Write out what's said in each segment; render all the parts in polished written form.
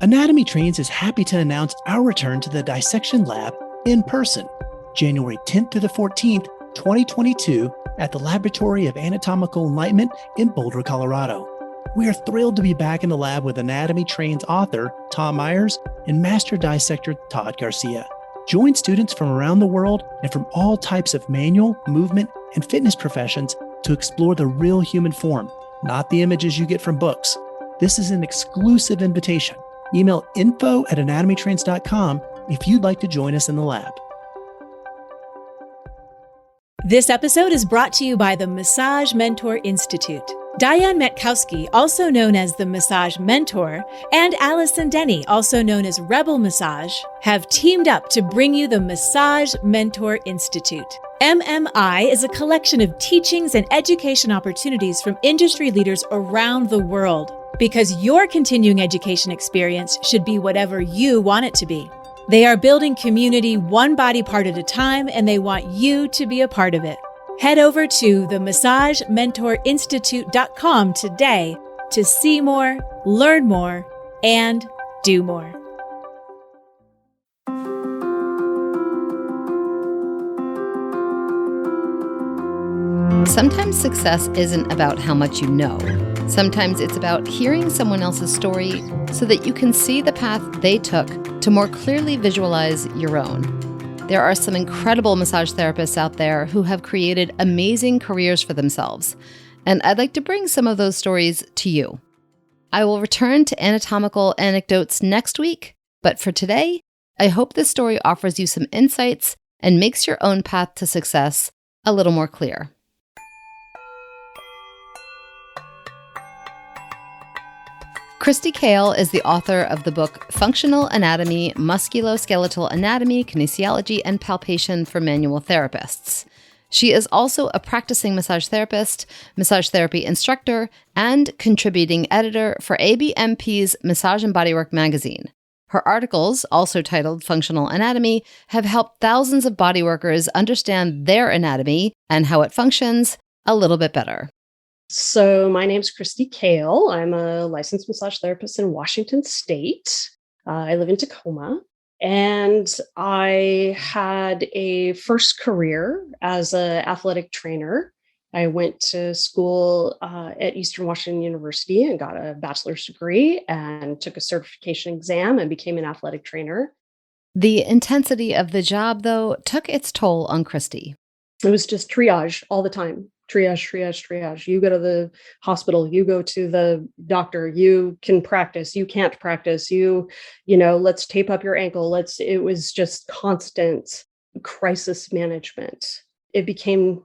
Anatomy Trains is happy to announce our return to the Dissection Lab in person, January 10th to the 14th, 2022, at the Laboratory of Anatomical Enlightenment in Boulder, Colorado. We are thrilled to be back in the lab with Anatomy Trains author Tom Myers and master dissector Todd Garcia. Join students from around the world and from all types of manual, movement, and fitness professions to explore the real human form, not the images you get from books. This is an exclusive invitation. Email info@anatomytrains.com if you'd like to join us in the lab. This episode is brought to you by the Massage Mentor Institute. Diane Metkowski, also known as the Massage Mentor, and Allison Denney, also known as Rebel Massage, have teamed up to bring you the Massage Mentor Institute. MMI is a collection of teachings and education opportunities from industry leaders around the world, because your continuing education experience should be whatever you want it to be. They are building community one body part at a time, and they want you to be a part of it. Head over to themassagementorinstitute.com today to see more, learn more, and do more. Sometimes success isn't about how much you know. Sometimes it's about hearing someone else's story so that you can see the path they took to more clearly visualize your own. There are some incredible massage therapists out there who have created amazing careers for themselves, and I'd like to bring some of those stories to you. I will return to anatomical anecdotes next week, but for today, I hope this story offers you some insights and makes your own path to success a little more clear. Christy Cael is the author of the book Functional Anatomy, Musculoskeletal Anatomy, Kinesiology, and Palpation for Manual Therapists. She is also a practicing massage therapist, massage therapy instructor, and contributing editor for ABMP's Massage and Bodywork magazine. Her articles, also titled Functional Anatomy, have helped thousands of bodyworkers understand their anatomy and how it functions a little bit better. So my name's Christy Cael. I'm a licensed massage therapist in Washington State. I live in Tacoma, and I had a first career as an athletic trainer. I went to school at Eastern Washington University and got a bachelor's degree and took a certification exam and became an athletic trainer. The intensity of the job, though, took its toll on Christy. It was just triage all the time. Triage. You go to the hospital, you go to the doctor, you can practice, you can't practice, let's tape up your ankle. It was just constant crisis management. It became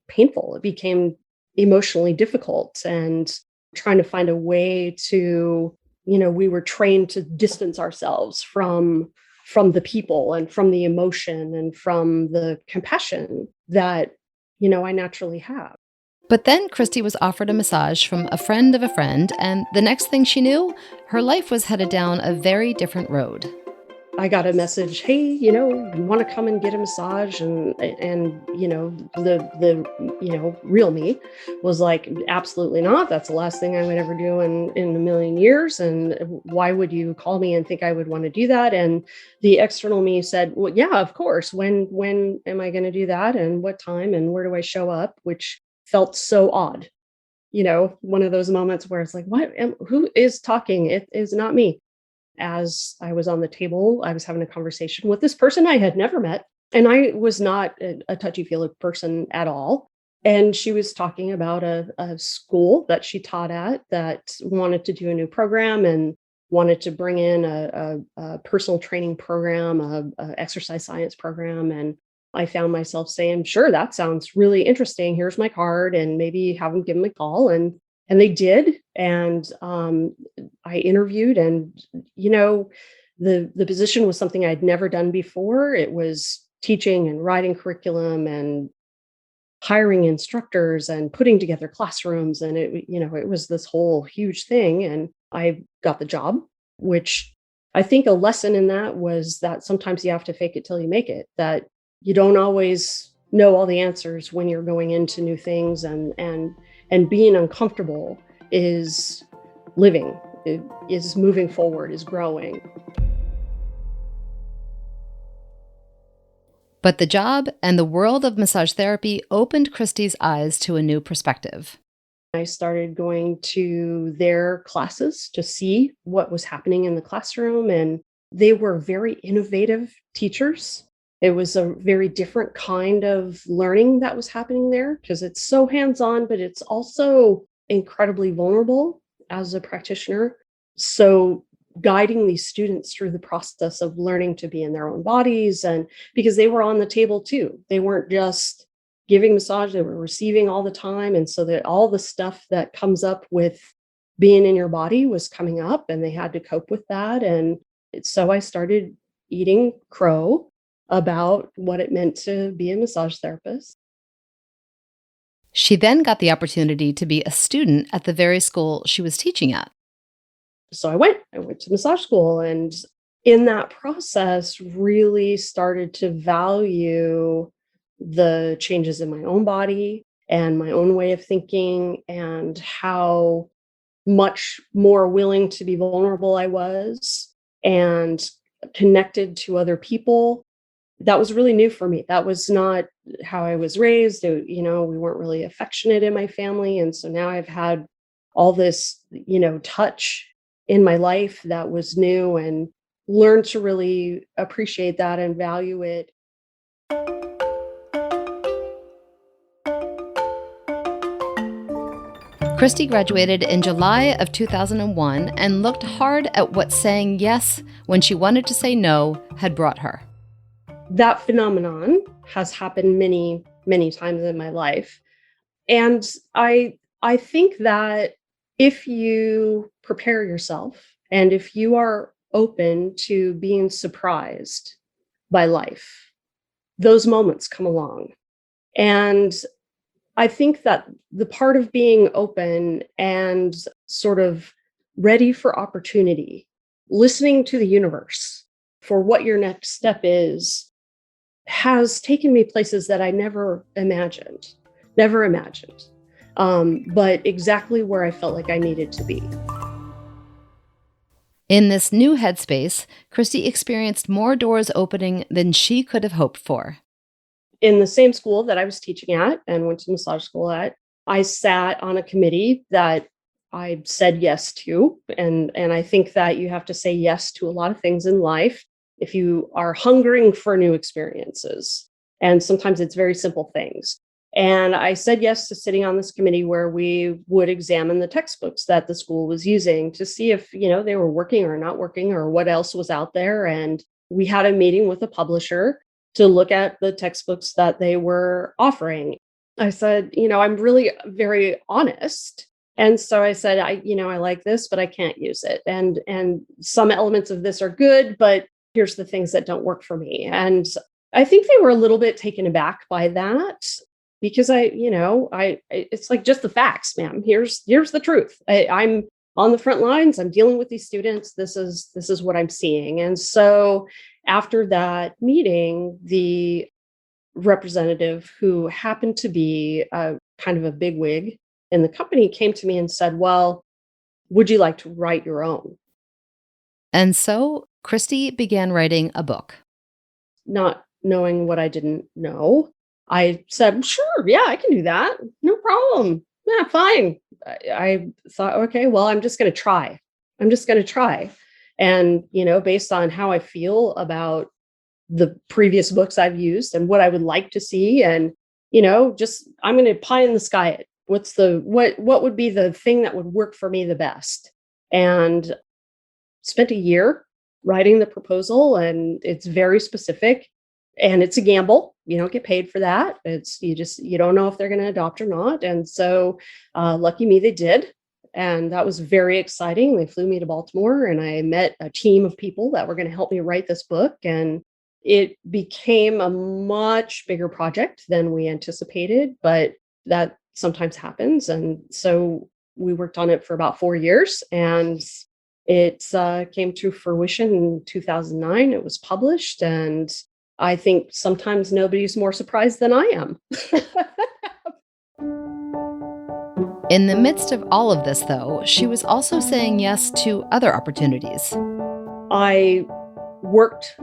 painful. It became emotionally difficult, and trying to find a way to, we were trained to distance ourselves from the people and from the emotion and from the compassion that I naturally have. But then Christy was offered a massage from a friend of a friend, and the next thing she knew, her life was headed down a very different road. I got a message, hey, you want to come and get a massage? And the real me was like, absolutely not. That's the last thing I would ever do in a million years. And why would you call me and think I would want to do that? And the external me said, well, yeah, of course. When am I going to do that? And what time? And where do I show up? Which felt so odd. One of those moments where it's like, who is talking? It is not me. As I was on the table, I was having a conversation with this person I had never met, and I was not a touchy-feely person at all. And she was talking about a school that she taught at that wanted to do a new program and wanted to bring in a personal training program, a exercise science program. And I found myself saying, sure, that sounds really interesting. Here's my card, and maybe have them give me a call. And they did. And I interviewed, and, the position was something I'd never done before. It was teaching and writing curriculum and hiring instructors and putting together classrooms. And it was this whole huge thing. And I got the job, which I think a lesson in that was that sometimes you have to fake it till you make it, that you don't always know all the answers when you're going into new things, and being uncomfortable is living. is moving forward, is growing. But the job and the world of massage therapy opened Christy's eyes to a new perspective. I started going to their classes to see what was happening in the classroom, and they were very innovative teachers. It was a very different kind of learning that was happening there because it's so hands-on, but it's also incredibly vulnerable as a practitioner. So guiding these students through the process of learning to be in their own bodies, and because they were on the table too. They weren't just giving massage, they were receiving all the time. And so that all the stuff that comes up with being in your body was coming up, and they had to cope with that. And so I started eating crow about what it meant to be a massage therapist. She then got the opportunity to be a student at the very school she was teaching at. So I went to massage school, and in that process really started to value the changes in my own body and my own way of thinking, and how much more willing to be vulnerable I was and connected to other people. That was really new for me. That was not how I was raised. We weren't really affectionate in my family. And so now I've had all this, touch in my life that was new, and learned to really appreciate that and value it. Christy graduated in July of 2001 and looked hard at what saying yes when she wanted to say no had brought her. That phenomenon has happened many, many times in my life. And I think that if you prepare yourself, and if you are open to being surprised by life, those moments come along. And I think that the part of being open and sort of ready for opportunity, listening to the universe for what your next step is, has taken me places that I never imagined, but exactly where I felt like I needed to be. In this new headspace, Christy experienced more doors opening than she could have hoped for. In the same school that I was teaching at and went to massage school at, I sat on a committee that I said yes to. And I think that you have to say yes to a lot of things in life if you are hungering for new experiences. And sometimes it's very simple things. And I said yes to sitting on this committee where we would examine the textbooks that the school was using to see if, they were working or not working, or what else was out there. And we had a meeting with a publisher to look at the textbooks that they were offering. I said, I'm really very honest. And so I said, I like this, but I can't use it. And some elements of this are good, but here's the things that don't work for me. And I think they were a little bit taken aback by that, because it's like, just the facts, ma'am. Here's the truth. I'm on the front lines. I'm dealing with these students. This is what I'm seeing. And so after that meeting, the representative, who happened to be a kind of a bigwig in the company, came to me and said, well, would you like to write your own? And so Christy began writing a book. Not knowing what I didn't know, I said, sure, yeah, I can do that. No problem. Yeah, fine. I thought, okay, well, I'm just going to try. And, based on how I feel about the previous books I've used and what I would like to see, and, I'm going to pie in the sky it. What would be the thing that would work for me the best? And spent a year writing the proposal, and it's very specific, and it's a gamble. You don't get paid for that. You don't know if they're going to adopt or not. And so lucky me, they did. And that was very exciting. They flew me to Baltimore, and I met a team of people that were going to help me write this book. And it became a much bigger project than we anticipated, but that sometimes happens. And so we worked on it for about 4 years, and it came to fruition in 2009. It was published, and I think sometimes nobody's more surprised than I am. In the midst of all of this, though, she was also saying yes to other opportunities. I worked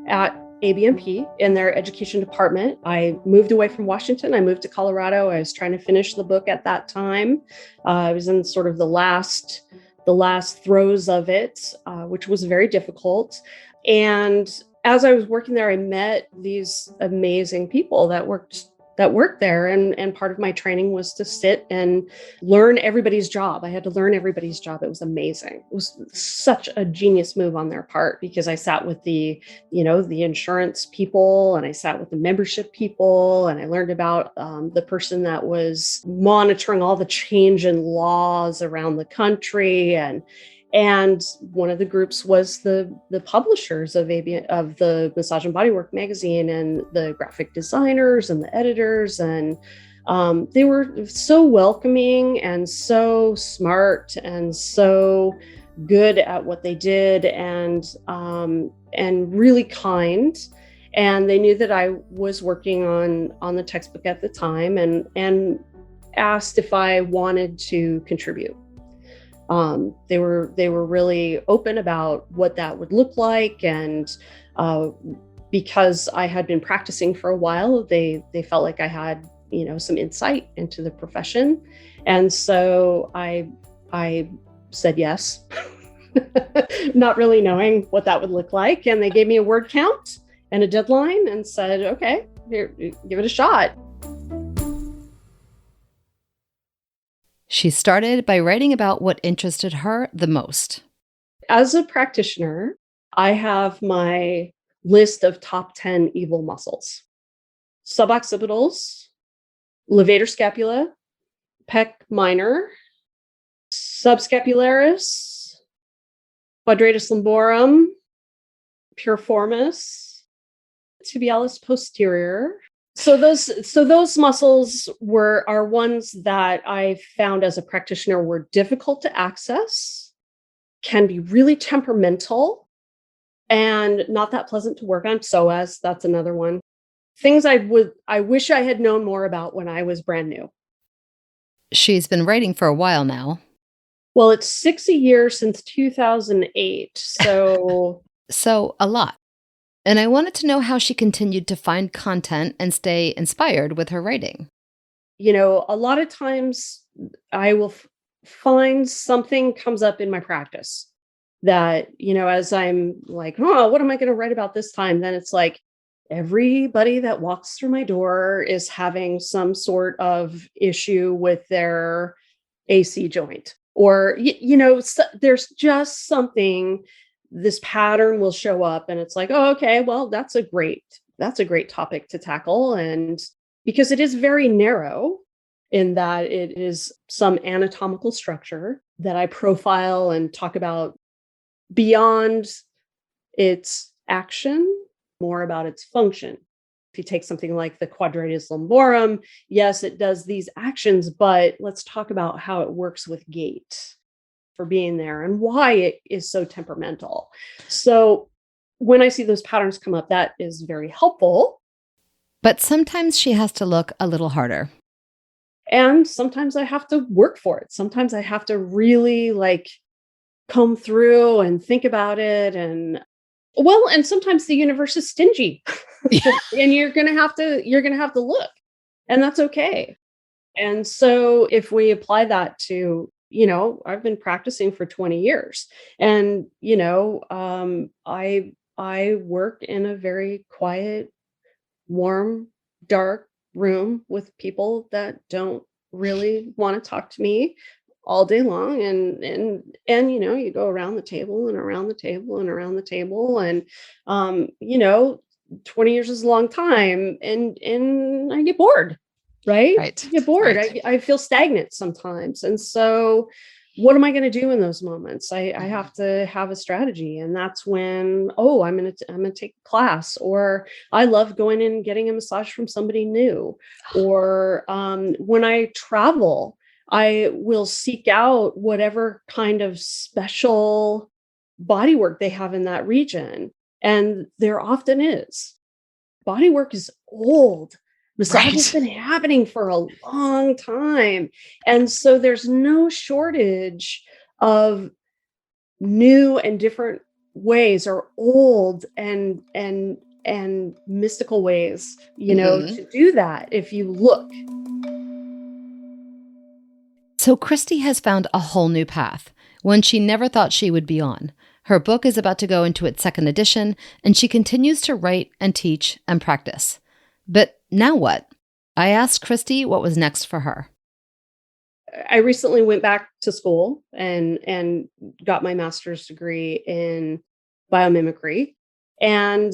at ABMP in their education department. I moved away from Washington. I moved to Colorado. I was trying to finish the book at that time. I was in sort of the last throes of it, which was very difficult. And as I was working there, I met these amazing people that worked there. And part of my training was to sit and learn everybody's job. I had to learn everybody's job. It was amazing. It was such a genius move on their part, because I sat with the insurance people, and I sat with the membership people, and I learned about the person that was monitoring all the change in laws around the country. And one of the groups was the publishers of the Massage and Bodywork magazine, and the graphic designers and the editors. And they were so welcoming and so smart and so good at what they did, and really kind. And they knew that I was working on the textbook at the time, and asked if I wanted to contribute. They were really open about what that would look like, and because I had been practicing for a while, they felt like I had some insight into the profession, and so I said yes, not really knowing what that would look like, and they gave me a word count and a deadline and said, "Okay, here, give it a shot." She started by writing about what interested her the most. As a practitioner, I have my list of top 10 evil muscles: suboccipitals, levator scapula, pec minor, subscapularis, quadratus lumborum, piriformis, tibialis posterior. So those muscles are ones that I found as a practitioner were difficult to access, can be really temperamental, and not that pleasant to work on. Psoas, that's another one. Things I wish I had known more about when I was brand new. She's been writing for a while now. Well, it's 6 a year since 2008, so So a lot. And I wanted to know how she continued to find content and stay inspired with her writing. A lot of times I will find something comes up in my practice that, as I'm like, oh, what am I going to write about this time? Then it's like, everybody that walks through my door is having some sort of issue with their AC joint, or, there's just something. This pattern will show up, and it's like, oh, okay, well, that's a great topic to tackle. And because it is very narrow in that it is some anatomical structure that I profile and talk about beyond its action, more about its function. If you take something like the quadratus lumborum, yes, it does these actions, but let's talk about how it works with gait for being there and why it is so temperamental. So when I see those patterns come up, that is very helpful. But sometimes she has to look a little harder. And sometimes I have to work for it. Sometimes I have to really comb through and think about it. And sometimes the universe is stingy and you're going to have to look, and that's okay. And so if we apply that to, I've been practicing for 20 years, and, I work in a very quiet, warm, dark room with people that don't really want to talk to me all day long. And you go around the table and around the table and around the table. And, 20 years is a long time, and I get bored. Right? Right. I get bored. Right. I feel stagnant sometimes. And so what am I going to do in those moments? I have to have a strategy. And that's when, I'm going to take a class, or I love going and getting a massage from somebody new. Or when I travel, I will seek out whatever kind of special bodywork they have in that region. And there often is. Bodywork is old. Massage has been happening for a long time. And so there's no shortage of new and different ways, or old and mystical ways, to do that if you look. So Christy has found a whole new path, one she never thought she would be on. Her book is about to go into its second edition, and she continues to write and teach and practice. But now what? I asked Christy what was next for her. I recently went back to school and got my master's degree in biomimicry. And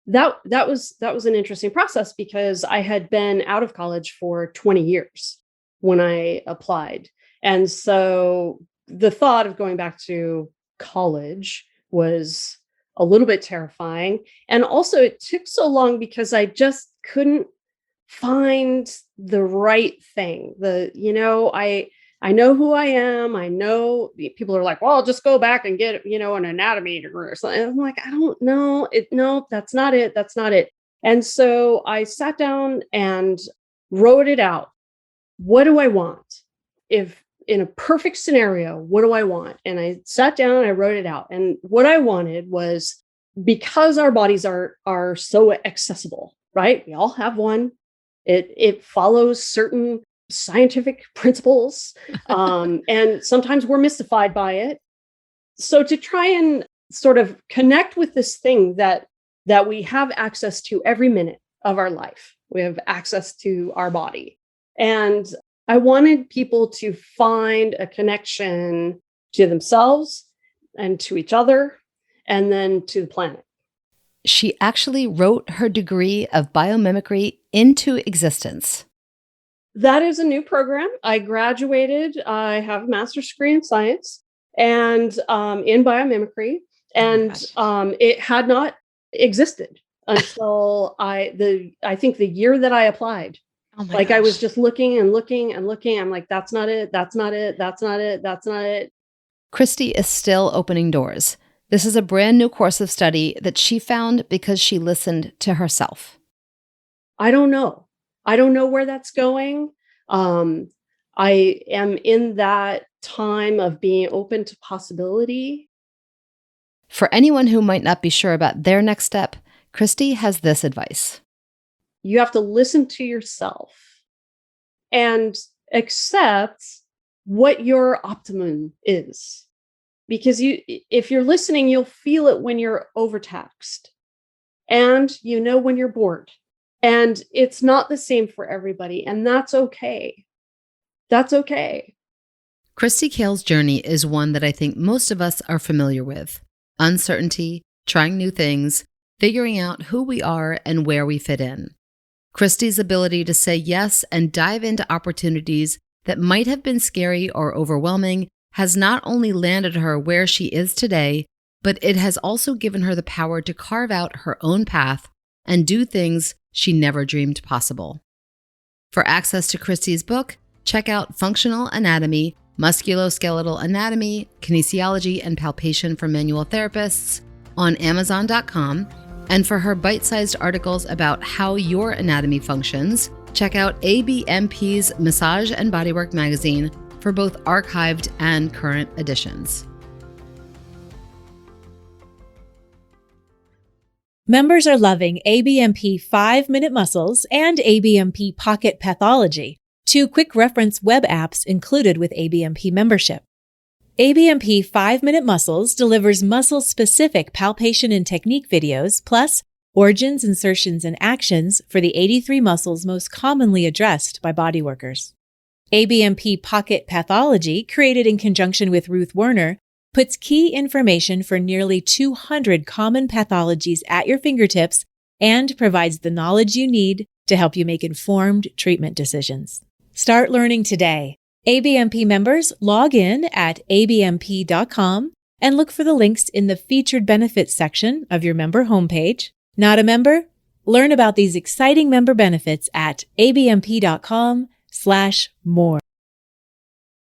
that was an interesting process, because I had been out of college for 20 years when I applied. And so the thought of going back to college was a little bit terrifying. And also it took so long because I just couldn't find the right thing. I know who I am. I know people are like, well, I'll just go back and get, an anatomy degree or something. I'm like, I don't know. No, that's not it. That's not it. And so I sat down and wrote it out. What do I want? If in a perfect scenario, what do I want? And I sat down and I wrote it out. And what I wanted was, because our bodies are so accessible, right? We all have one. It follows certain scientific principles. And sometimes we're mystified by it. So to try and sort of connect with this thing that we have access to every minute of our life, we have access to our body. And I wanted people to find a connection to themselves and to each other, and then to the planet. She actually wrote her degree of biomimicry into existence. That is a new program. I graduated. I have a master's degree in science and in biomimicry, and it had not existed until I think the year that I applied. Oh my gosh. I was just looking and looking and looking. I'm like, that's not it. That's not it. That's not it. That's not it. Christy is still opening doors. This is a brand new course of study that she found because she listened to herself. I don't know. I don't know where that's going. I am in that time of being open to possibility. For anyone who might not be sure about their next step, Christy has this advice. You have to listen to yourself and accept what your optimum is. Because if you're listening, you'll feel it when you're overtaxed, and when you're bored. And it's not the same for everybody, and that's okay. That's okay. Christy Cael's journey is one that I think most of us are familiar with. Uncertainty, trying new things, figuring out who we are and where we fit in. Christy's ability to say yes and dive into opportunities that might have been scary or overwhelming has not only landed her where she is today, but it has also given her the power to carve out her own path and do things she never dreamed possible. For access to Christy's book, check out Functional Anatomy, Musculoskeletal Anatomy, Kinesiology and Palpation for Manual Therapists on Amazon.com. And for her bite-sized articles about how your anatomy functions, check out ABMP's Massage and Bodywork magazine for both archived and current editions. Members are loving ABMP 5-Minute Muscles and ABMP Pocket Pathology, 2 quick reference web apps included with ABMP membership. ABMP 5-Minute Muscles delivers muscle-specific palpation and technique videos, plus origins, insertions, and actions for the 83 muscles most commonly addressed by bodyworkers. ABMP Pocket Pathology, created in conjunction with Ruth Werner, puts key information for nearly 200 common pathologies at your fingertips and provides the knowledge you need to help you make informed treatment decisions. Start learning today. ABMP members log in at abmp.com and look for the links in the featured benefits section of your member homepage. Not a member? Learn about these exciting member benefits at abmp.com/more.